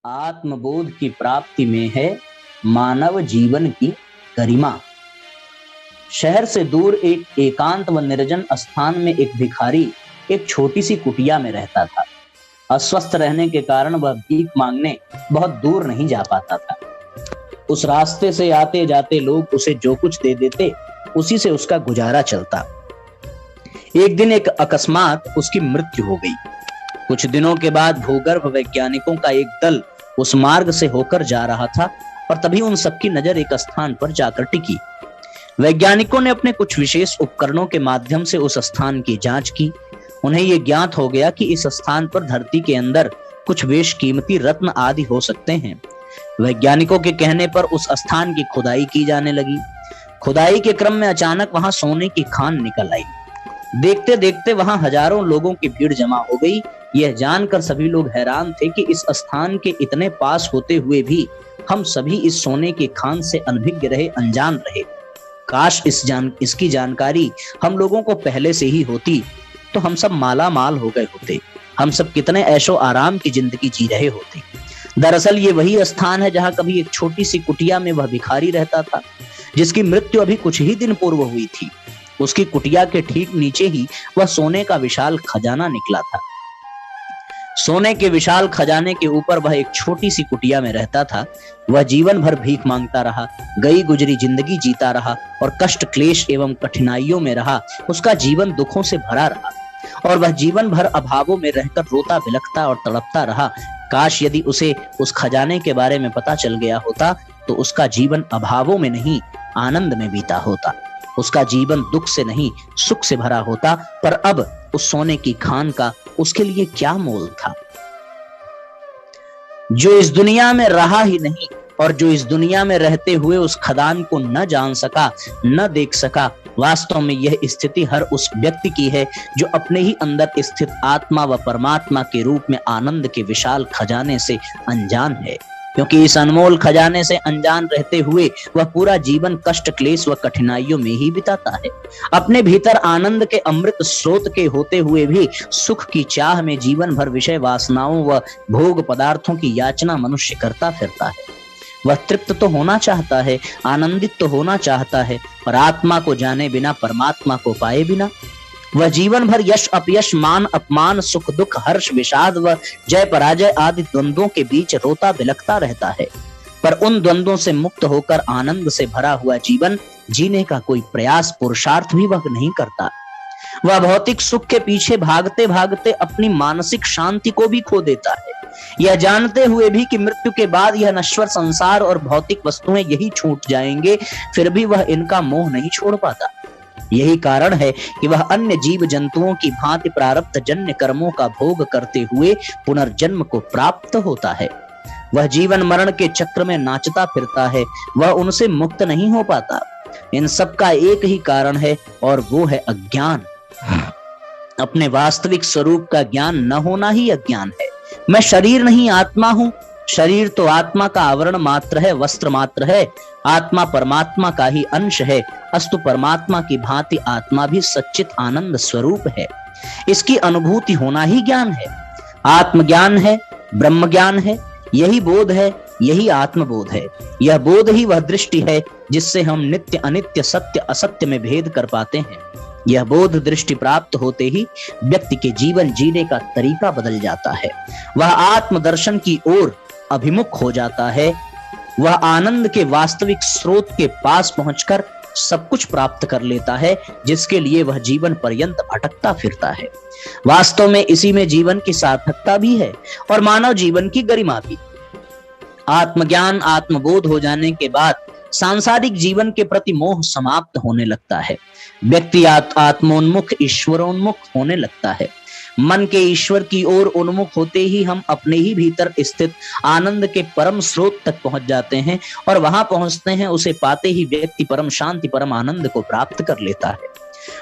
आत्मबोध की प्राप्ति में है मानव जीवन की गरिमा। शहर से दूर एक एकांत व निर्जन स्थान में एक भिखारी एक छोटी सी कुटिया में रहता था। अस्वस्थ रहने के कारण वह भीख मांगने बहुत दूर नहीं जा पाता था। उस रास्ते से आते जाते लोग उसे जो कुछ दे देते, उसी से उसका गुजारा चलता। एक दिन एक अकस्मात उसकी मृत्यु हो गई। कुछ दिनों के बाद भूगर्भ वैज्ञानिकों का एक दल उस मार्ग से होकर जा रहा था और तभी उन सबकी नजर एक स्थान पर जाकर टिकी। वैज्ञानिकों ने अपने कुछ विशेष उपकरणों के माध्यम से उस स्थान की जांच की। उन्हें यह ज्ञात हो गया कि इस स्थान पर धरती के अंदर कुछ बेशकीमती रत्न आदि हो सकते हैं। वैज्ञानिकों के कहने पर उस स्थान की खुदाई की जाने लगी। खुदाई के क्रम में अचानक वहां सोने की खान निकल आई। देखते देखते वहां हजारों लोगों की भीड़ जमा हो गई। यह जानकर सभी लोग हैरान थे कि इस स्थान के इतने पास होते हुए भी हम सभी इस सोने की खान से अनभिज्ञ रहे, अनजान रहे। काश इसकी जानकारी हम लोगों को पहले से ही होती तो हम सब माला माल हो गए होते। हम सब कितने ऐशो आराम की जिंदगी जी रहे होते। दरअसल ये वही स्थान है जहां कभी एक छोटी सी कुटिया में वह भिखारी रहता था, जिसकी मृत्यु अभी कुछ ही दिन पूर्व हुई थी। उसकी कुटिया के ठीक नीचे ही वह सोने का विशाल खजाना निकला था। सोने के विशाल खजाने के ऊपर वह एक छोटी सी कुटिया में रहता था। वह जीवन भर भीख मांगता रहा, गई गुजरी जिंदगी जीता रहा और कष्ट क्लेश एवं कठिनाइयों में रहा। उसका जीवन दुखों से भरा रहा और वह जीवन भर अभावों में रहकर रोता बिलखता और तड़पता रहा। काश यदि उसे उस खजाने के बारे में पता चल गया होता तो उसका जीवन अभावों में नहीं, आनंद में बीता होता। उसका जीवन दुख से नहीं, सुख से भरा होता। पर अब उस सोने की खान का उसके लिए क्या मोल था? जो इस दुनिया में रहा ही नहीं और जो इस दुनिया में रहते हुए उस खदान को न जान सका, न देख सका, वास्तव में यह स्थिति हर उस व्यक्ति की है जो अपने ही अंदर स्थित आत्मा व परमात्मा के रूप में आनंद के विशाल खजाने से अनजान है। क्योंकि इस अनमोल खजाने से अनजान रहते हुए वह पूरा जीवन कष्ट क्लेश व कठिनाइयों में ही बिताता है। अपने भीतर आनंद के अमृत स्रोत के होते हुए भी सुख की चाह में जीवन भर विषय वासनाओं व भोग पदार्थों की याचना मनुष्य करता फिरता है। वह तृप्त तो होना चाहता है, आनंदित तो होना चाहता है, पर आत्मा को जाने बिना, परमात्मा को पाए बिना वह जीवन भर यश अपयश, मान अपमान, सुख दुख, हर्ष विषाद व जय पराजय आदि द्वंद्वों के बीच रोता बिलखता रहता है। पर उन द्वंद्वों से मुक्त होकर आनंद से भरा हुआ जीवन जीने का कोई प्रयास, पुरुषार्थ भी वह नहीं करता। वह भौतिक सुख के पीछे भागते भागते अपनी मानसिक शांति को भी खो देता है, यह जानते हुए भी कि मृत्यु के बाद यह नश्वर संसार और भौतिक वस्तुएं यही छूट जाएंगे, फिर भी वह इनका मोह नहीं छोड़ पाता। यही कारण है कि वह अन्य जीव जंतुओं की भांति प्रारब्ध जन्य कर्मों का भोग करते हुए पुनर्जन्म को प्राप्त होता है। वह जीवन मरण के चक्र में नाचता फिरता है, वह उनसे मुक्त नहीं हो पाता। इन सब का एक ही कारण है और वो है अज्ञान। अपने वास्तविक स्वरूप का ज्ञान न होना ही अज्ञान है। मैं शरीर नहीं, आत्मा हूं। शरीर तो आत्मा का आवरण मात्र है, वस्त्र मात्र है। आत्मा परमात्मा का ही अंश है, अस्तु परमात्मा की भांति आत्मा भी सच्चित आनंद स्वरूप है। इसकी अनुभूति होना ही ज्ञान है। आत्मज्ञान है, ब्रह्म ज्ञान है, यही बोध है, यही आत्मबोध है। यह बोध ही वह दृष्टि है जिससे हम नित्य अनित्य, सत्य असत्य में भेद कर पाते हैं। यह बोध दृष्टि प्राप्त होते ही व्यक्ति के जीवन जीने का तरीका बदल जाता है। वह आत्मदर्शन की ओर अभिमुख हो जाता है। वह आनंद के वास्तविक स्रोत के पास पहुंचकर सब कुछ प्राप्त कर लेता है, जिसके लिए वह जीवन पर्यंत भटकता फिरता है। वास्तव में इसी में जीवन की सार्थकता भी है और मानव जीवन की गरिमा भी। आत्मज्ञान, आत्मबोध हो जाने के बाद सांसारिक जीवन के प्रति मोह समाप्त होने लगता है। व्यक्ति आत्मोन्मुख, ईश्वरोन्मुख होने लगता है। मन के ईश्वर की ओर उन्मुख होते ही हम अपने ही भीतर स्थित आनंद के परम स्रोत तक पहुंच जाते हैं और वहां पहुंचते हैं। उसे पाते ही व्यक्ति परम शांति, परम आनंद को प्राप्त कर लेता है।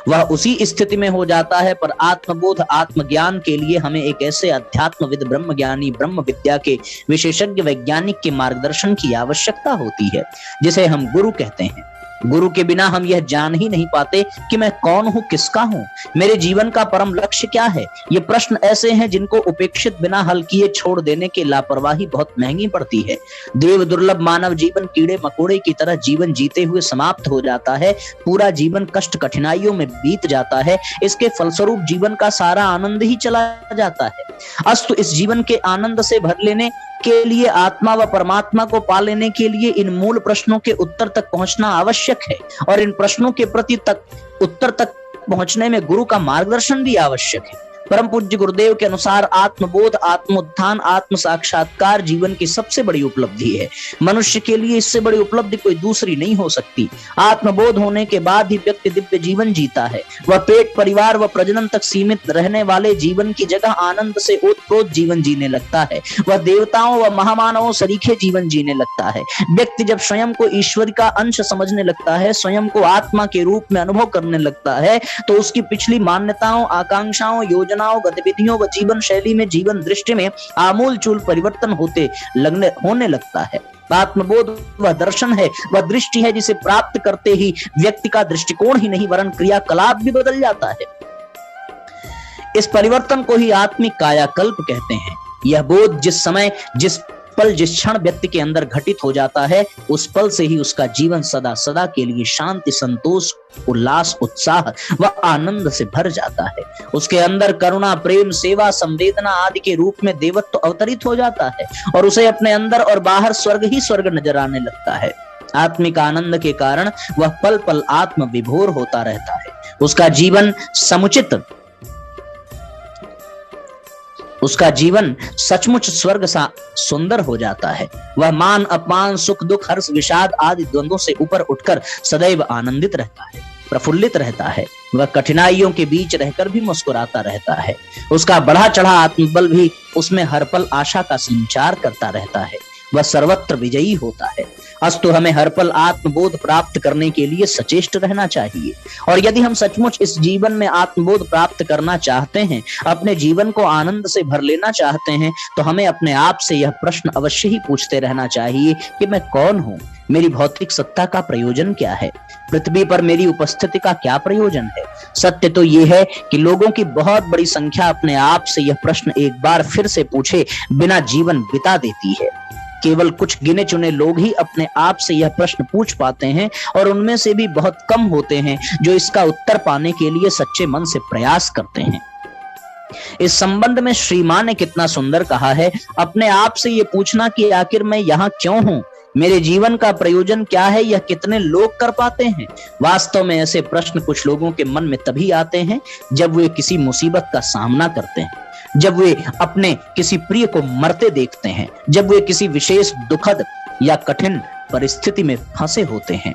वह उसी स्थिति में हो जाता है। पर आत्मबोध, आत्मज्ञान के लिए हमें एक ऐसे अध्यात्मविद, ब्रह्मज्ञानी, ब्रह्म विद्या के विशेषज्ञ वैज्ञानिक के मार्गदर्शन की आवश्यकता होती है, जिसे हम गुरु कहते हैं। गुरु के बिना हम यह जान ही नहीं पाते कि मैं कौन हूं, किसका हूं, मेरे जीवन का परम लक्ष्य क्या है। ये प्रश्न ऐसे हैं जिनको उपेक्षित बिना हल किए छोड़ देने की लापरवाही बहुत महंगी पड़ती है। देव दुर्लभ मानव जीवन कीड़े मकोड़े की तरह जीवन जीते हुए समाप्त हो जाता है। पूरा जीवन कष्ट कठिनाइयों में बीत जाता है। इसके फलस्वरूप जीवन का सारा आनंद ही चला जाता है। अस्तु इस जीवन के आनंद से भर लेने के लिए, आत्मा व परमात्मा को पा लेने के लिए इन मूल प्रश्नों के उत्तर तक पहुंचना आवश्यक है और इन प्रश्नों के प्रति उत्तर तक पहुंचने में गुरु का मार्गदर्शन भी आवश्यक है। परम पूज्य गुरुदेव के अनुसार आत्मबोध, आत्मोत्थान, आत्म साक्षात्कार जीवन की सबसे बड़ी उपलब्धि है। मनुष्य के लिए इससे बड़ी उपलब्धि कोई दूसरी नहीं हो सकती। आत्मबोध होने के बाद ही व्यक्ति दिव्य जीवन जीता है। वह पेट, परिवार व प्रजनन तक सीमित रहने वाले जीवन की जगह आनंद से ओतप्रोत जीवन जीने लगता है। वह देवताओं व महामानवों सरीखे जीवन जीने लगता है। व्यक्ति जब स्वयं को ईश्वर का अंश समझने लगता है, स्वयं को आत्मा के रूप में अनुभव करने लगता है, तो उसकी पिछली मान्यताओं, आकांक्षाओं, योजनाओं, गतिविधियों व जीवन शैली में, जीवन दृष्टि में आमूल चूल परिवर्तन होने लगता है। आत्मबोध वह दर्शन है, वह दृष्टि है जिसे प्राप्त करते ही व्यक्ति का दृष्टिकोण ही नहीं वरन क्रियाकलाप भी बदल जाता है। इस परिवर्तन को ही आत्मिक कायाकल्प कहते हैं। यह बोध जिस समय, जिस पल, जिस क्षण व्यक्ति के अंदर घटित हो जाता है, उस पल से ही उसका जीवन सदा सदा के लिए शांति, संतोष, उल्लास, उत्साह व आनंद से भर जाता है। उसके अंदर करुणा, प्रेम, सेवा, संवेदना आदि के रूप में देवत्व अवतरित हो जाता है और उसे अपने अंदर और बाहर स्वर्ग ही स्वर्ग नजर आने लगता है। आत्मिक आनंद के कारण वह पल पल आत्म विभोर होता रहता है। उसका जीवन सचमुच स्वर्ग सा सुंदर हो जाता है। वह मान, अपमान, सुख, दुख, हर्ष, विषाद आदि द्वंद्वों से ऊपर उठकर सदैव आनंदित रहता है, प्रफुल्लित रहता है। वह कठिनाइयों के बीच रहकर भी मुस्कुराता रहता है। उसका बढ़ा चढ़ा आत्मबल भी उसमें हर पल आशा का संचार करता रहता है। वह सर्वत्र विजयी होता है। अस्तु हमें हर पल आत्मबोध प्राप्त करने के लिए सचेष्ट रहना चाहिए। और यदि हम सचमुच इस जीवन में आत्मबोध प्राप्त करना चाहते हैं, अपने जीवन को आनंद से भर लेना चाहते हैं, तो हमें अपने आप से यह प्रश्न अवश्य ही पूछते रहना चाहिए कि मैं कौन हूं, मेरी भौतिक सत्ता का प्रयोजन क्या है, पृथ्वी पर मेरी उपस्थिति का क्या प्रयोजन है। सत्य तो यह है कि लोगों की बहुत बड़ी संख्या अपने आप से यह प्रश्न एक बार फिर से पूछे बिना जीवन बिता देती है। केवल कुछ गिने चुने लोग ही अपने आप से यह प्रश्न पूछ पाते हैं और उनमें से भी बहुत कम होते हैं जो इसका उत्तर पाने के लिए सच्चे मन से प्रयास करते हैं। इस संबंध में श्री मां ने कितना सुंदर कहा है, अपने आप से यह पूछना कि आखिर मैं यहाँ क्यों हूं, मेरे जीवन का प्रयोजन क्या है, यह कितने लोग कर पाते हैं। वास्तव में ऐसे प्रश्न कुछ लोगों के मन में तभी आते हैं जब वे किसी मुसीबत का सामना करते हैं, जब वे अपने किसी प्रिय को मरते देखते हैं, जब वे किसी विशेष दुखद या कठिन परिस्थिति में फंसे होते हैं।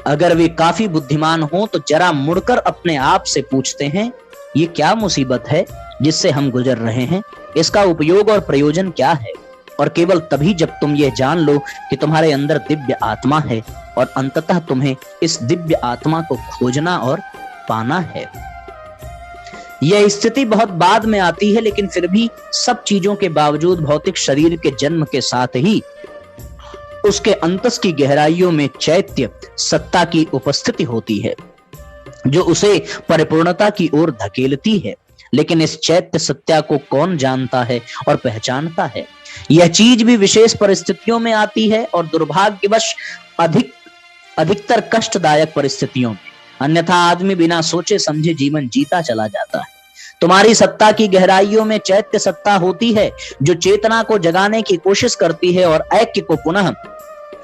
अगर वे काफी बुद्धिमान हों तो जरा मुड़कर अपने आप से पूछते हैं, ये क्या मुसीबत है जिससे हम गुजर रहे हैं, इसका उपयोग और प्रयोजन क्या है। और केवल तभी जब तुम ये जान लो कि तुम्हारे अंदर दिव्य आत्मा है और अंततः तुम्हें इस दिव्य आत्मा को खोजना और पाना है। यह स्थिति बहुत बाद में आती है, लेकिन फिर भी सब चीजों के बावजूद भौतिक शरीर के जन्म के साथ ही उसके अंतस की गहराइयों में चैत्य सत्ता की उपस्थिति होती है जो उसे परिपूर्णता की ओर धकेलती है। लेकिन इस चैत्य सत्ता को कौन जानता है और पहचानता है। यह चीज भी विशेष परिस्थितियों में आती है और दुर्भाग्यवश अधिकतर कष्टदायक परिस्थितियों में, अन्यथा आदमी बिना सोचे समझे जीवन जीता चला जाता है। तुम्हारी सत्ता की गहराइयों में चैत्य सत्ता होती है जो चेतना को जगाने की कोशिश करती है और ऐक्य को पुनः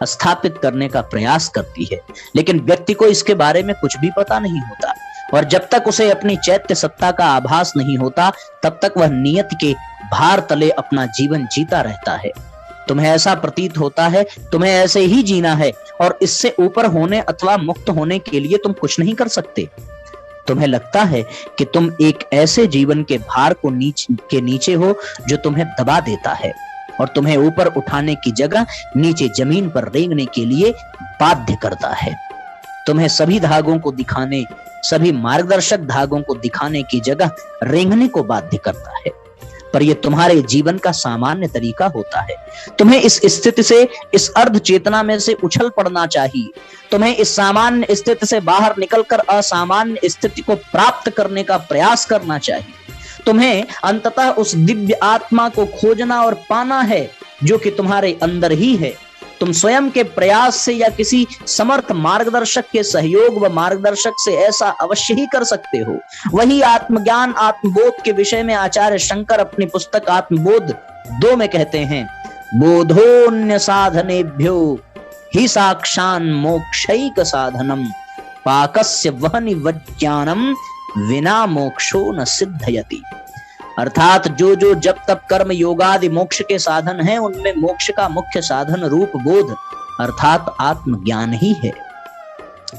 स्थापित करने का प्रयास करती है। लेकिन व्यक्ति को इसके बारे में कुछ भी पता नहीं होता और जब तक उसे अपनी चैत्य सत्ता का आभास नहीं होता तब तक वह नियति के भार तले अपना जीवन जीता रहता है। तुम्हें ऐसा प्रतीत होता है तुम्हें ऐसे ही जीना है और इससे ऊपर होने अथवा मुक्त होने के लिए तुम कुछ नहीं कर सकते। तुम्हें लगता है कि तुम एक ऐसे जीवन के भार को नीचे हो जो तुम्हें दबा देता है और तुम्हें ऊपर उठाने की जगह नीचे जमीन पर रेंगने के लिए बाध्य करता है। तुम्हें सभी धागों को दिखाने, सभी मार्गदर्शक धागों को दिखाने की जगह रेंगने को बाध्य करता है। पर यह तुम्हारे जीवन का सामान्य तरीका होता है। तुम्हें इस स्थिति से, इस अर्ध चेतना में से उछल पड़ना चाहिए। तुम्हें इस सामान्य स्थिति से बाहर निकलकर असामान्य स्थिति को प्राप्त करने का प्रयास करना चाहिए। तुम्हें अंततः उस दिव्य आत्मा को खोजना और पाना है जो कि तुम्हारे अंदर ही है। तुम स्वयं के प्रयास से या किसी समर्थ मार्गदर्शक के सहयोग व मार्गदर्शक से ऐसा अवश्य ही कर सकते हो। वही आत्मज्ञान, आत्मबोध के विषय में आचार्य शंकर अपनी पुस्तक आत्मबोध 2 में कहते हैं, बोधोन्य साधनेभ्यो ही साक्षान् मोक्षैक साधनम पाकस्य वहनि वज्ञानम विना मोक्षो न सिद्धयति। अर्थात जो जो जब तब कर्म योगादि मोक्ष के साधन हैं, उनमें मोक्ष का मुख्य साधन रूप बोध अर्थात आत्मज्ञान ही है।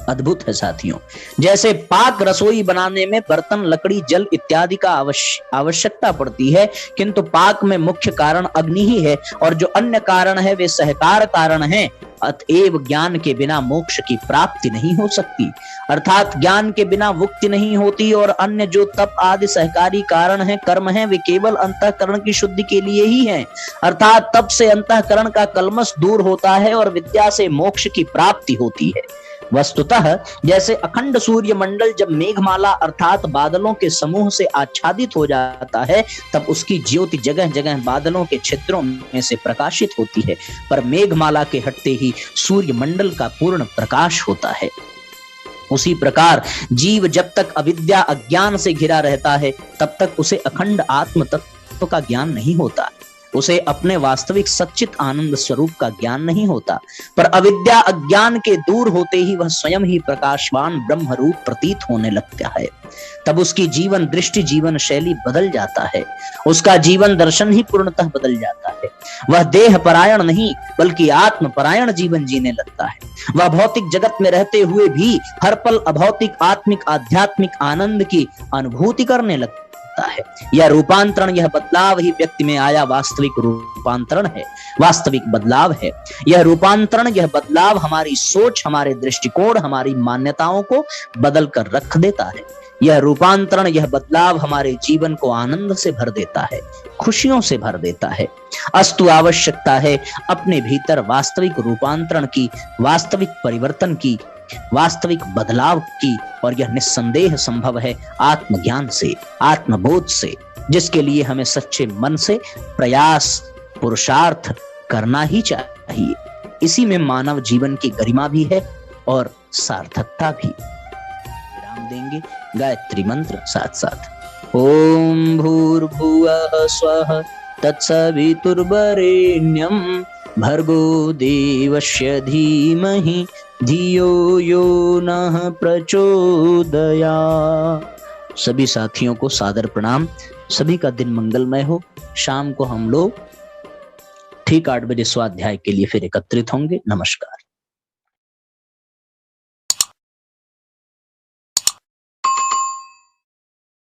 अद्भुत है साथियों। जैसे पाक रसोई बनाने में बर्तन, लकड़ी, जल इत्यादि का आवश्यकता पड़ती है, किंतु पाक में मुख्य कारण अग्नि ही है और जो अन्य कारण है वे सहकार कारण हैं। अतएव ज्ञान के बिना मोक्ष की प्राप्ति नहीं हो सकती, अर्थात ज्ञान के बिना मुक्ति नहीं होती। और अन्य जो तप आदि सहकारी कारण हैं, कर्म हैं, वे केवल अंतःकरण की शुद्धि के लिए ही हैं। अर्थात तप से अंतःकरण का कल्मश दूर होता है और विद्या से मोक्ष की प्राप्ति होती है। वस्तुतः जैसे अखंड सूर्य मंडल जब मेघमाला अर्थात बादलों के समूह से आच्छादित हो जाता है, तब उसकी ज्योति जगह जगह बादलों के क्षेत्रों में से प्रकाशित होती है, पर मेघमाला के हटते ही सूर्य मंडल का पूर्ण प्रकाश होता है। उसी प्रकार जीव जब तक अविद्या अज्ञान से घिरा रहता है, तब तक उसे अखंड आत्म तत्व का ज्ञान नहीं होता, उसे अपने वास्तविक सच्चित आनंद स्वरूप का ज्ञान नहीं होता। पर अविद्या अज्ञान के दूर होते ही वह स्वयं ही प्रकाशवान ब्रह्म रूप प्रतीत होने लगता है। तब उसकी जीवन दृष्टि, जीवन शैली बदल जाता है, उसका जीवन दर्शन ही पूर्णतः बदल जाता है। वह देह परायण नहीं बल्कि आत्म परायण जीवन जीने लगता है। वह भौतिक जगत में रहते हुए भी हर पल अभौतिक आत्मिक आध्यात्मिक आनंद की अनुभूति करने लगता है। यह रूपांतरण, यह बदलाव ही व्यक्ति में आया वास्तविक रूपांतरण है, वास्तविक बदलाव है। यह रूपांतरण, यह बदलाव हमारी सोच, हमारे दृष्टिकोण, हमारी मान्यताओं को बदल कर रख देता है। यह रूपांतरण, यह बदलाव हमारे जीवन को आनंद से भर देता है, खुशियों से भर देता है। अस्तु आवश्यकता है अपने भीतर वास्तविक रूपांतरण की, वास्तविक परिवर्तन की, वास्तविक बदलाव की, और यह निस्संदेह संभव है आत्मज्ञान से, आत्मबोध से, जिसके लिए हमें सच्चे मन से प्रयास, पुरुषार्थ करना ही चाहिए। इसी में मानव जीवन की गरिमा भी है और सार्थकता भी। विराम देंगे गायत्री मंत्र साथ साथ। ओम भूर्भुवः स्वः तत्सवितुर्वरेण्यं भर्गो देवस्य धीमहि धियो यो नः प्रचोदयात्। सभी साथियों को सादर प्रणाम। सभी का दिन मंगलमय हो। शाम को हम लोग ठीक 8 बजे स्वाध्याय के लिए फिर एकत्रित होंगे। नमस्कार।